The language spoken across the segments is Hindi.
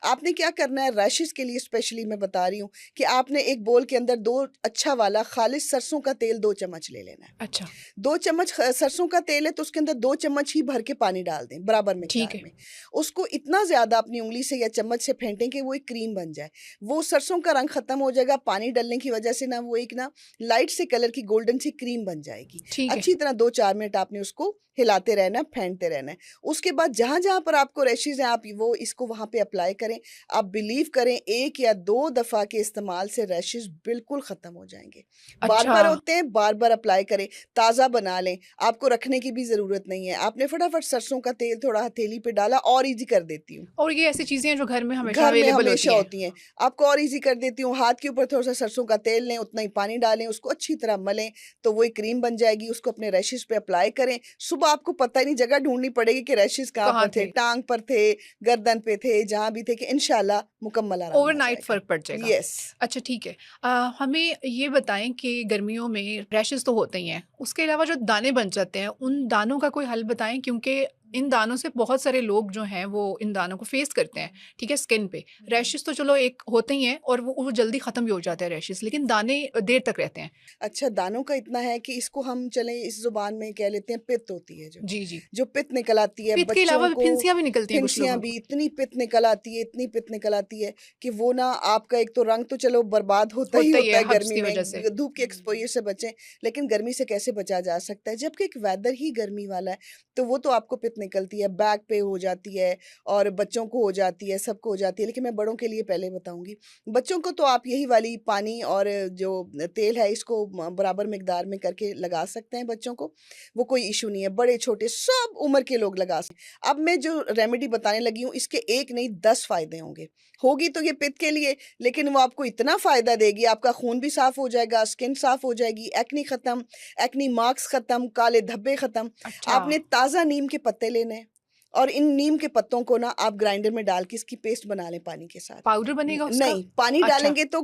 आपने क्या करना है रैशेस के लिए स्पेशली मैं बता रही हूँ कि आपने एक बोल के अंदर 2 अच्छा वाला खालिस सरसों का तेल 2 चम्मच ले लेना है। अच्छा 2 चम्मच सरसों का तेल है तो उसके अंदर 2 चम्मच ही भर के पानी डाल दें बराबर ठीक मिकदार है। में। उसको इतना ज़्यादा अपनी उँगली से या चम्मच से फेंटें कि वो एक क्रीम बन जाए। वो सरसों का रंग ख़त्म हो जाएगा, पानी डालने की वजह से ना वो एक ना लाइट से कलर की गोल्डन सी क्रीम बन जाएगी। ठीक है। अच्छी तरह 2-4 मिनट आपने उसको हिलाते रहना है, फेंटते रहना है। उसके बाद जहाँ-जहाँ पर आपको रैशेज़ हैं आप वो इसको वहाँ पे अप्लाई करें। आप बिलीव करें 1 या 2 दफ़ा के इस्तेमाल से रैशेज़ बिल्कुल ख़त्म हो जाएँगे। अच्छा। बार-बार होते हैं, बार-बार अप्लाई करें। ताज़ा बना लें, आपको रखने की भी ज़रूरत नहीं है। आपने फटाफट सरसों का तेल थोड़ा हथेली पे डाला और ईज़ी कर देती हूँ। और ये ऐसी चीज़ें हैं जो घर में हमेशा घर में अवेलेबल हमेशा होती हैं। होती हैं। आपको और ईज़ी कर देती हूँ, हाथ के ऊपर थोड़ा-सा सरसों का तेल लें, उतना ही पानी डालें, उसको अच्छी तरह मलें, तो वो एक क्रीम बन जाएगी, उसको अपने रैशेज़ पे अप्लाई करें। सुबह आपको पता ही नहीं जगह ढूँढनी पड़ेगी कि रैशेज़ कहाँ कहाँ पर थे, थे? टाँग पर थे, गर्दन पे थे, जहाँ भी थे कि इंशाल्लाह मुकम्मल आराम आ ओवरनाइट जाएगा। फ़र्क पड़ जाएगा। येस। अच्छा ठीक है। हमें ये बताएँ कि गर्मियों में रैशेज़ तो होते ही हैं, उसके अलावा जो दाने बन जाते हैं, उन दानों का कोई हल बताएँ? क्योंकि इन दानों से बहुत सारे लोग जो हैं वो इन दानों को फ़ेस करते हैं, ठीक है, स्किन पे। रैशेज़ तो चलो एक होते ही हैं और वो जल्दी ख़त्म भी हो जाते हैं रैशेज़, लेकिन दाने देर तक रहते हैं। अच्छा, दानों का इतना है कि इसको हम चलें इस ज़ुबान में कह लेते हैं पित्त होती है जी, जी। जो पित्त निकल आती है पित्त के बच्चों अलावा को, फिंसियाँ भी निकलती हैं कुछ फिंसियाँ लोगों भी को। इतनी पित्त निकल आती है, इतनी पित्त निकल आती है कि वो ना आपका एक तो रंग तो चलो बर्बाद होता ही होता ही होता है है हब्स गर्मी की में, वज़ह से। धूप के एक्सपोज़र से बचें, लेकिन गर्मी से कैसे बचा जा सकता है? जबकि एक वेदर ही गर्मी वाला है, तो वो तो आपको पित्त निकलती है, बैक पे हो जाती है और बच्चों को हो जाती है, सबको हो जाती है, लेकिन मैं बड़ों के लिए पहले बताऊँगी। बच्चों को तो आप यही वाली पानी और जो तेल है इसको बराबर मिकदार में करके लगा सकते हैं बच्चों को, वो कोई इशू नहीं है, बड़े छोटे सब उम्र के लोग लगा सकते। अब मैं जो रेमेडी बताने लगी हूँ इसके एक नहीं 10 फायदे होंगे। होगी तो ये पित्त के लिए, लेकिन वो आपको इतना फायदा देगी, आपका खून भी साफ हो जाएगा, स्किन साफ हो जाएगी, एक्ने खत्म, एक्ने मार्क्स खत्म, काले धब्बे खत्म। अच्छा, आपने ताज़ा नीम के पत्ते लेने हैं और इन नीम के पत्तों को ना आप ग्राइंडर में डाल के इसकी पेस्ट बना लें पानी के साथ। पाउडर बनेगा उसका? नहीं, पानी अच्छा, डालेंगे तो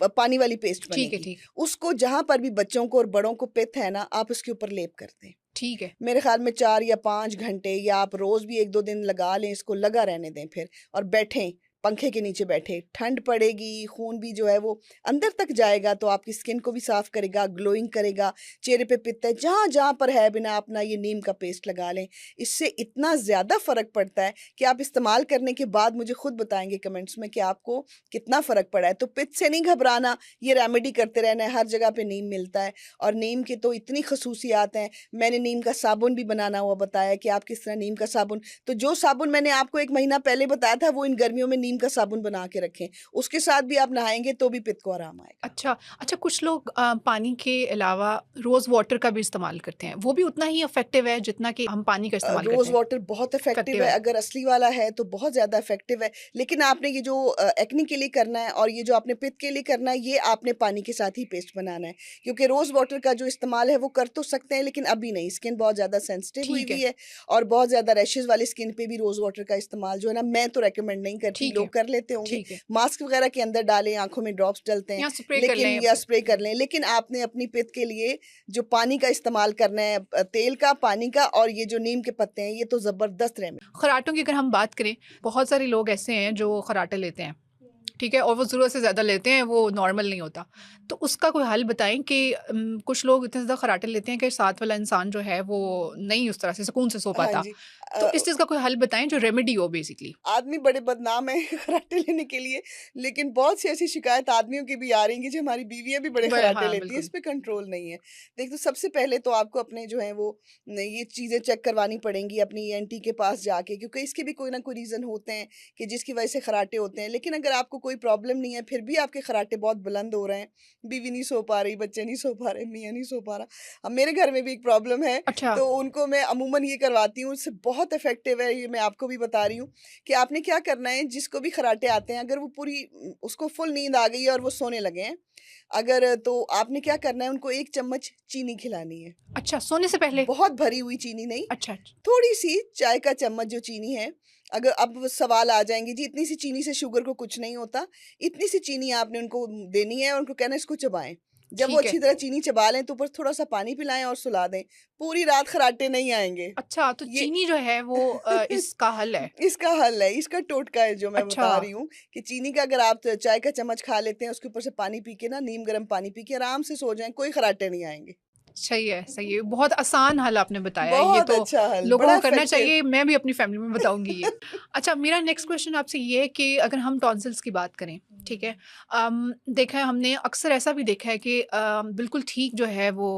पानी वाली पेस्ट ठीक है, बनेगी। ठीक है, उसको जहाँ पर भी बच्चों को और बड़ों को पित्त है ना, आप उसके ऊपर लेप कर दें। ठीक है। मेरे ख़्याल में 4 या 5 घंटे या आप रोज़ भी 1-2 दिन लगा लें, इसको लगा रहने दें फिर और बैठें, पंखे के नीचे बैठें। ठंड पड़ेगी, खून भी जो है वो अंदर तक जाएगा तो आपकी स्किन को भी साफ़ करेगा, ग्लोइंग करेगा, चेहरे पे पित्त है, जहाँ-जहाँ पर है बिना अपना ये नीम का पेस्ट लगा लें। इससे इतना ज़्यादा फ़र्क पड़ता है कि आप इस्तेमाल करने के बाद मुझे खुद बताएँगे कमेंट्स में कि आपको कितना फ़र्क पड़ा है। तो पित्त से नहीं घबराना, ये रेमेडी करते रहना है, हर जगह पे नीम मिलता है और नीम की तो इतनी ख़ुसूसियात हैं। मैंने नीम का साबुन भी बनाना हुआ बताया कि आप किस तरह नीम का साबुन, तो जो साबुन मैंने आपको 1 महीना पहले बताया था वो इन गर्मियों में नीम का साबुन बना के रखें। उसके साथ भी आप नहाएँगे तो भी पित्त को आराम आएगा। अच्छा, अच्छा कुछ लोग पानी के अलावा रोज़ वाटर का भी इस्तेमाल करते हैं। वो भी उतना ही इफ़ेक्टिव है जितना कि हम पानी का इस्तेमाल करते रोज़ हैं। वाटर बहुत इफ़ेक्टिव इफ़ेक्टिव है, है। अगर असली वाला है तो बहुत ज़्यादा इफ़ेक्टिव है। लेकिन आपने ये जो एक्ने के लिए करना है और ये जो आपने पित्त के लिए करना है, ये आपने पानी के साथ ही पेस्ट बनाना है। क्योंकि रोज़ वाटर का जो इस्तेमाल है वो कर तो सकते हैं लेकिन अभी नहीं, स्किन बहुत ज़्यादा सेंसिटिव हुई ठीक हुई है, है और बहुत ज़्यादा रैशेज़ वाली स्किन पे भी रोज़ वाटर का इस्तेमाल जो है ना मैं तो रिकमेंड नहीं करती, ठीक है, लोग कर लेते होंगे। ठीक है। मास्क वग़ैरह के अंदर डालें, आँखों में ड्रॉप्स डलते हैं, या स्प्रे कर लेकिन लें। या स्प्रे कर लें। लेकिन आपने अपनी पित्त के लिए जो पानी का इस्तेमाल करना है तेल का, पानी का और ये जो नीम के पत्ते हैं, ये तो ज़बरदस्त रेमेडी। खर्राटों की अगर हम बात करें, बहुत सारे लोग ऐसे हैं जो खर्राटे लेते हैं, ठीक है? और वो ज़रूरत से ज़्यादा लेते हैं, वो नॉर्मल नहीं होता। तो उसका कोई हल बताएँ कि कुछ लोग इतने ज़्यादा खर्राटे लेते हैं कि साथ वाला इंसान जो है वो नहीं उस तरह से सुकून से सो हाँ पाता। जी। तो अ, इस चीज़ का कोई हल बताएँ जो रेमेडी हो बेसिकली। आदमी बड़े बदनाम हैं खर्राटे लेने के लिए, लेकिन बहुत सी ऐसी शिकायत आदमियों की भी आ रही हैं कि जी हमारी बीवियाँ भी बड़े खर्राटे हाँ, लेती हैं, इस बिल्कुल। पे कंट्रोल नहीं है। देख तो सबसे पहले तो आपको अपने जो हैं वो ये चीज़ें चेक करवानी पड़ेंगी अपनी ईएनटी के पास जाके क्योंकि इसके भी कोई ना कोई रीज़न होते हैं कि जिसकी वजह से खर्राटे होते हैं। लेकिन अगर आपको कोई प्रॉब्लम नहीं है, फिर भी आपके खर्राटे बहुत बुलंद हो रहे हैं, बीवी नहीं सो पा रही, बच्चे नहीं सो पा रहे, मियाँ नहीं सो पा रहा। अब मेरे घर में भी एक प्रॉब्लम है, अच्छा, तो उनको मैं अमूमन ये करवाती हूँ, इससे बहुत इफ़ेक्टिव है, ये मैं आपको भी बता रही हूँ। कि आपने क्या करना है जिसको भी खर्राटे आते हैं अगर वो पूरी उसको फुल नींद आ गई है और वो सोने लगे हैं अगर तो आपने क्या करना है उनको 1 चम्मच चीनी खिलानी है। अच्छा सोने से पहले? बहुत भरी हुई चीनी नहीं, अच्छा, अच्छा। थोड़ी-सी चाय का चम्मच जो चीनी है, अगर अब वो सवाल आ जाएँगे जी इतनी सी चीनी से शुगर को कुछ नहीं होता, इतनी सी चीनी आपने उनको देनी है और उनको कहना है इसको चबाएँ। जब वो ठीक है। अच्छी तरह चीनी चबा लें तो ऊपर थोड़ा-सा पानी पिलाएँ और सुला दें। पूरी रात खर्राटे नहीं आएँगे। अच्छा, तो ये चीनी जो है वो इसका हल है। इसका हल है, इसका टोटका है जो मैं अच्छा। बता रही हूँ कि चीनी का अगर आप चाय का चम्मच खा लेते हैं, उसके ऊपर से पानी पी के ना नीम गर्म पानी पी के आराम से सो जाएँ, कोई खर्राटे नहीं आएँगे। सही है, सही है। बहुत आसान हल आपने बताया है, ये बहुत तो अच्छा हल, लोगों बड़ा को करना इफ़ेक्टिव। चाहिए, मैं भी अपनी फैमिली में बताऊँगी ये। अच्छा, मेरा नेक्स्ट क्वेश्चन आपसे ये है कि अगर हम टॉन्सिल्स की बात करें, ठीक है? देखा है हमने अक्सर ऐसा भी देखा है कि बिल्कुल ठीक जो है वो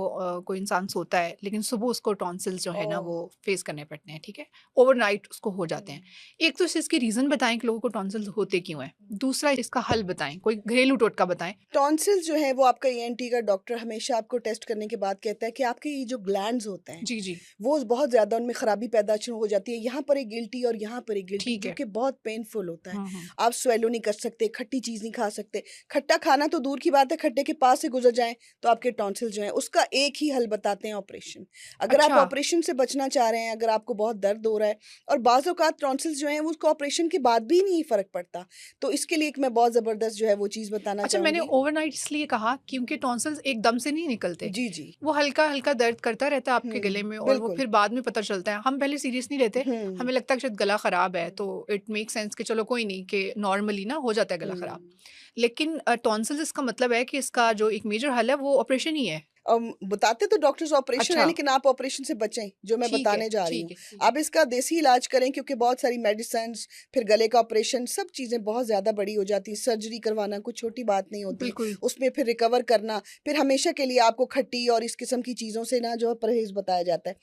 कोई इंसान सोता है, लेकिन सुबह उसको टॉन्सिल्स जो है ना ओह! वो फेस करने पड़ते हैं, ठीक है? ओवरनाइट उसको हो जाते हैं। एक तो इस चीज़ की रीज़न बताएँ कि लोगों को टॉन्सिल्स होते क्यों हैं? दूसरा इसका हल बताएँ, कोई घरेलू टोटका बताएँ। टॉन्सिल्स जो है वो आपका ईएनटी का डॉक्टर हमेशा आपको टेस्ट करने के बाद कहता है कि आपके ये जो ग्लैंड्स होते हैं, जी, जी। वो बहुत ज़्यादा उनमें खराबी पैदा शुरू हो जाती है। यहाँ पर एक गिल्टी और यहाँ पर एक गिल्टी ठीक जो है। कि बहुत पेनफुल होता है। हुँ, हुँ। आप स्वेलो नहीं कर सकते, खट्टी चीज़ नहीं खा सकते। खट्टा खाना तो दूर की बात है, खट्टे के पास से गुज़र जाएँ तो आपके टॉन्सिल जो हैं उसका एक ही हल बताते हैं ऑपरेशन। अगर आप अच्छा। ऑपरेशन से बचना चाह रहे हैं, अगर आपको बहुत दर्द हो रहा है और बाज़ औक़ात टॉन्सिल्स जो हैं वो उसको ऑपरेशन के बाद भी नहीं फ़र्क पड़ता। तो इसके लिए एक मैं बहुत ज़बरदस्त जो है वो चीज़ बताना अच्छा, मैंने चाहूँगी। ओवरनाइट इसलिए कहा क्योंकि टॉन्सिल्स एकदम से नहीं निकलते। जी, जी। वो हल्का-हल्का दर्द करता रहता है आपके गले हुँ, में और वो बिल्कुल। फिर बाद में पता चलता है। हम पहले सीरियस नहीं लेते, हुँ, हमें लगता है कि शायद गला ख़राब है तो इट मेक्स सेंस कि चलो कोई नहीं कि नॉर्मली ना हो जाता है गला ख़राब। हुँ। लेकिन टॉन्सिल्स इसका मतलब है कि इसका जो एक मेजर हल है वो ऑपरेशन ही है। बताते तो डॉक्टर्स ऑपरेशन है अच्छा, लेकिन आप ऑपरेशन से बचें, जो मैं ठीक है, बताने जा रही हूँ। ठीक है। आप इसका देसी इलाज करें क्योंकि बहुत सारी मेडिसिन्स, फिर गले का ऑपरेशन, सब चीज़ें बहुत ज़्यादा बड़ी हो जाती हैं। सर्जरी करवाना कोई छोटी बात नहीं होती। बिल्कुल, उसमें फिर रिकवर करना, फिर हमेशा के लिए आपको खट्टी और इस किस्म की चीज़ों से ना जो है परहेज़ बताया जाता है।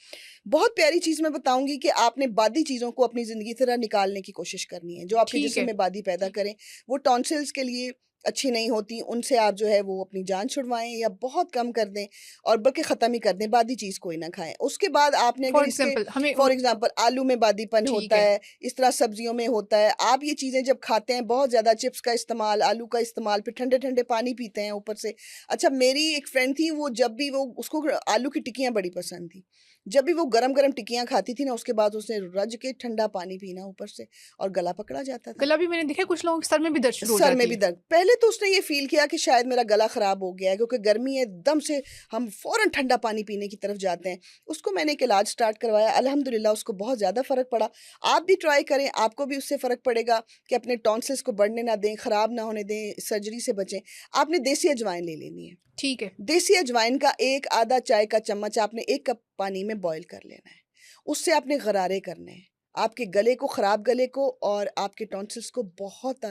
बहुत प्यारी चीज़ मैं बताऊँगी कि आपने बादी चीज़ों को अपनी ज़िंदगी से ना निकालने की कोशिश करनी है, जो आपके ठीक जिस्म है। में बादी पैदा करें। वो टॉन्सिल्स के लिए अच्छी नहीं होती, उनसे आप जो है वो अपनी जान छुड़वाएँ या बहुत कम कर दें और बल्कि ख़त्म ही कर दें, बादी चीज़ कोई ना खाएँ। उसके बाद आपने अगर फॉर इसके एग्ज़ाम्पल हमें फॉर एग्ज़ाम्पल आलू में बादीपन ठीक होता है। है, इस तरह सब्जियों में होता है। आप ये चीज़ें जब खाते हैं, बहुत ज़्यादा चिप्स का इस्तेमाल, आलू का इस्तेमाल, फिर ठंडे-ठंडे पानी पीते हैं ऊपर से। अच्छा, मेरी एक फ्रेंड थी, वो जब भी वो उसको आलू की टिक्कियाँ बड़ी पसंद थी। जब भी वो गरम-गरम टिक्कियाँ खाती थी ना, उसके बाद उसने रज के ठंडा पानी पीना ऊपर से और गला पकड़ा जाता था। गला भी मैंने देखा है कुछ लोगों के सर में भी दर्द शुरू हो सर में जाती भी है। दर्द। पहले तो उसने ये फ़ील किया कि शायद मेरा गला ख़राब हो गया है क्योंकि गर्मी है, एकदम से हम फ़ौरन ठंडा पानी पीने की तरफ जाते हैं। उसको मैंने एक इलाज स्टार्ट करवाया, अल्हम्दुलिल्लाह उसको बहुत ज़्यादा फ़र्क पड़ा। आप भी ट्राई करें, आपको भी उससे फ़र्क पड़ेगा कि अपने टॉन्सिल्स को बढ़ने ना दें, ख़राब ना होने दें, सर्जरी से बचें। आपने देसी अजवाइन ले लेनी है। ठीक है। देसी अजवाइन का 1 आधा चाय का चम्मच आपने 1 कप पानी में बॉयल कर लेना है। उससे आपने गरारे करने हैं। आपके गले को, ख़राब गले को और आपके टॉन्सिल्स को बहुत आराम